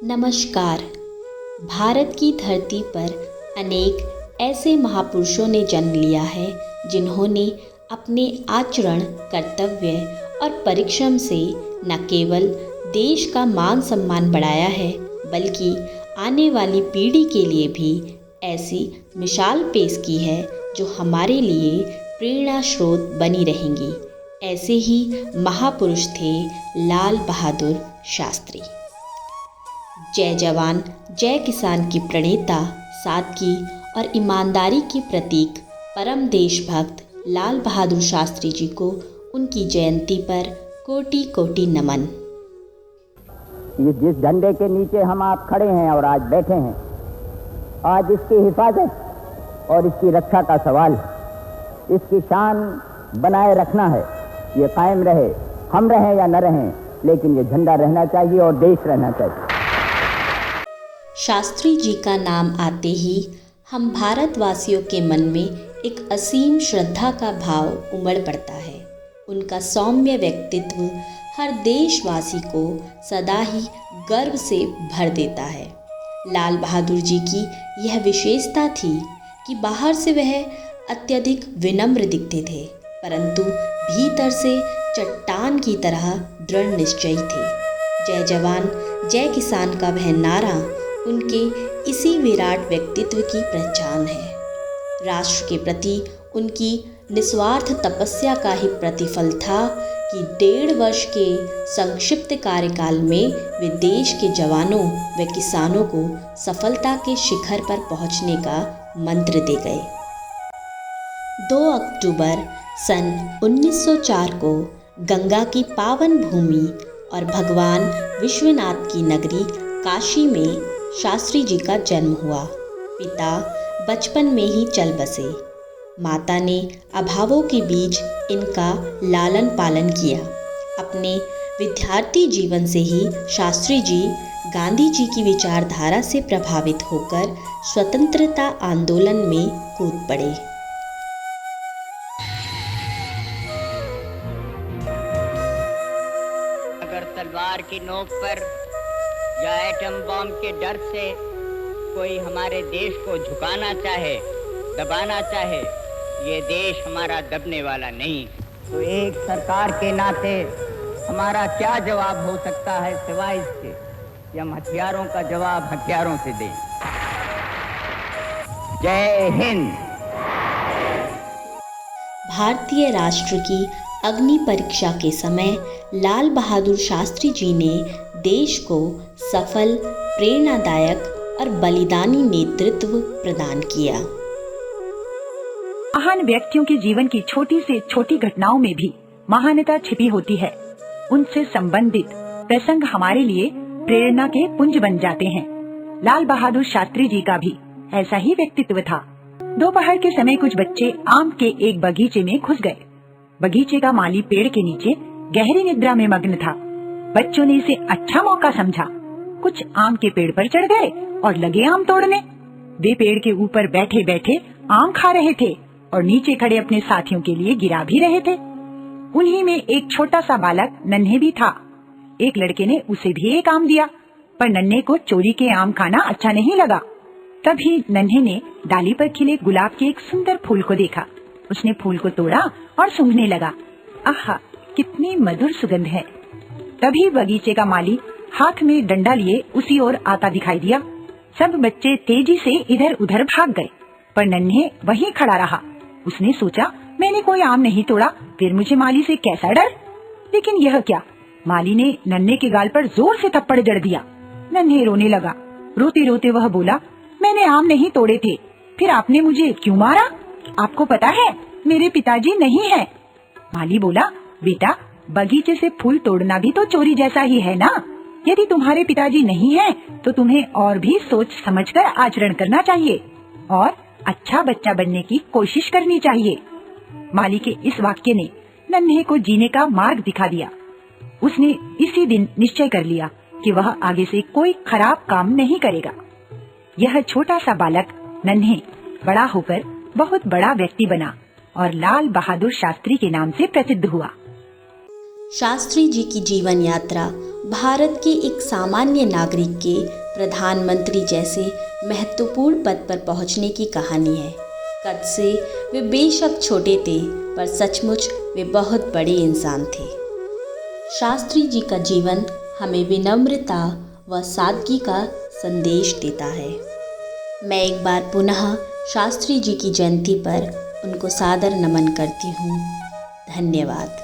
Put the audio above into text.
नमस्कार। भारत की धरती पर अनेक ऐसे महापुरुषों ने जन्म लिया है जिन्होंने अपने आचरण, कर्तव्य और परिश्रम से न केवल देश का मान सम्मान बढ़ाया है बल्कि आने वाली पीढ़ी के लिए भी ऐसी मिसाल पेश की है जो हमारे लिए प्रेरणा स्रोत बनी रहेंगी। ऐसे ही महापुरुष थे लाल बहादुर शास्त्री। जय जवान जय किसान की प्रणेता, सादगी और ईमानदारी के प्रतीक परम देशभक्त लाल बहादुर शास्त्री जी को उनकी जयंती पर कोटि कोटि नमन। ये जिस झंडे के नीचे हम आप खड़े हैं और आज बैठे हैं, आज इसकी हिफाजत और इसकी रक्षा का सवाल है। इसकी शान बनाए रखना है, ये कायम रहे, हम रहें या न रहें, लेकिन ये झंडा रहना चाहिए और देश रहना चाहिए। शास्त्री जी का नाम आते ही हम भारतवासियों के मन में एक असीम श्रद्धा का भाव उमड़ पड़ता है। उनका सौम्य व्यक्तित्व हर देशवासी को सदा ही गर्व से भर देता है। लाल बहादुर जी की यह विशेषता थी कि बाहर से वह अत्यधिक विनम्र दिखते थे, परंतु भीतर से चट्टान की तरह दृढ़ निश्चयी थे। जय जवान जय किसान का वह नारा उनके इसी विराट व्यक्तित्व की पहचान है। राष्ट्र के प्रति उनकी निस्वार्थ तपस्या का ही प्रतिफल था कि 1.5 वर्ष के संक्षिप्त कार्यकाल में वे देश के जवानों व किसानों को सफलता के शिखर पर पहुंचने का मंत्र दे गए। 2 अक्टूबर सन 1904 को गंगा की पावन भूमि और भगवान विश्वनाथ की नगरी काशी में शास्त्री जी का जन्म हुआ। पिता बचपन में ही चल बसे। माता ने अभावों के बीच इनका लालन पालन किया। अपने विद्यार्थी जीवन से ही शास्त्री जी गांधी जी की विचारधारा से प्रभावित होकर स्वतंत्रता आंदोलन में कूद पड़े। अगर तलवार की नोक पर या एटम बम के डर से कोई हमारे देश को झुकाना चाहे, दबाना चाहे, ये देश हमारा दबने वाला नहीं। तो एक सरकार के नाते हमारा क्या जवाब हो सकता है सिवाय इसके कि हम हथियारों का जवाब हथियारों से दें। जय हिंद। भारतीय राष्ट्र की अग्नि परीक्षा के समय लाल बहादुर शास्त्री जी ने देश को सफल, प्रेरणादायक और बलिदानी नेतृत्व प्रदान किया। महान व्यक्तियों के जीवन की छोटी से छोटी घटनाओं में भी महानता छिपी होती है। उनसे संबंधित प्रसंग हमारे लिए प्रेरणा के पुंज बन जाते हैं। लाल बहादुर शास्त्री जी का भी ऐसा ही व्यक्तित्व था। दोपहर के समय कुछ बच्चे आम के एक बगीचे में घुस गए। बगीचे का माली पेड़ के नीचे गहरी निद्रा में मग्न था। बच्चों ने इसे अच्छा मौका समझा। कुछ आम के पेड़ पर चढ़ गए और लगे आम तोड़ने। वे पेड़ के ऊपर बैठे बैठे आम खा रहे थे और नीचे खड़े अपने साथियों के लिए गिरा भी रहे थे। उन्हीं में एक छोटा सा बालक नन्हे भी था। एक लड़के ने उसे भी एक आम दिया, पर नन्हे को चोरी के आम खाना अच्छा नहीं लगा। तभी नन्हे ने डाली पर खिले गुलाब के एक सुंदर फूल को देखा। उसने फूल को तोड़ा और सूंघने लगा। आहा, कितनी मधुर सुगंध है। तभी बगीचे का माली हाथ में डंडा लिए उसी ओर आता दिखाई दिया। सब बच्चे तेजी से इधर उधर भाग गए, पर नन्हे वहीं खड़ा रहा। उसने सोचा, मैंने कोई आम नहीं तोड़ा, फिर मुझे माली से कैसा डर। लेकिन यह क्या, माली ने नन्हे के गाल पर जोर से थप्पड़ जड़ दिया। नन्हे रोने लगा। रोते रोते वह बोला, मैंने आम नहीं तोड़े थे, फिर आपने मुझे क्यों मारा? आपको पता है मेरे पिताजी नहीं है। माली बोला, बेटा, बगीचे से फूल तोड़ना भी तो चोरी जैसा ही है ना। यदि तुम्हारे पिताजी नहीं हैं, तो तुम्हें और भी सोच समझकर आचरण करना चाहिए और अच्छा बच्चा बनने की कोशिश करनी चाहिए। माली के इस वाक्य ने नन्हे को जीने का मार्ग दिखा दिया। उसने इसी दिन निश्चय कर लिया कि वह आगे से कोई खराब काम नहीं करेगा। यह छोटा सा बालक नन्हे बड़ा होकर बहुत बड़ा व्यक्ति बना और लाल बहादुर शास्त्री के नाम से प्रसिद्ध हुआ। शास्त्री जी की जीवन यात्रा भारत के एक सामान्य नागरिक के प्रधानमंत्री जैसे महत्वपूर्ण पद पर पहुंचने की कहानी है। कद से वे बेशक छोटे थे, पर सचमुच वे बहुत बड़े इंसान थे। शास्त्री जी का जीवन हमें विनम्रता व सादगी का संदेश देता है। मैं एक बार पुनः शास्त्री जी की जयंती पर उनको सादर नमन करती हूँ। धन्यवाद।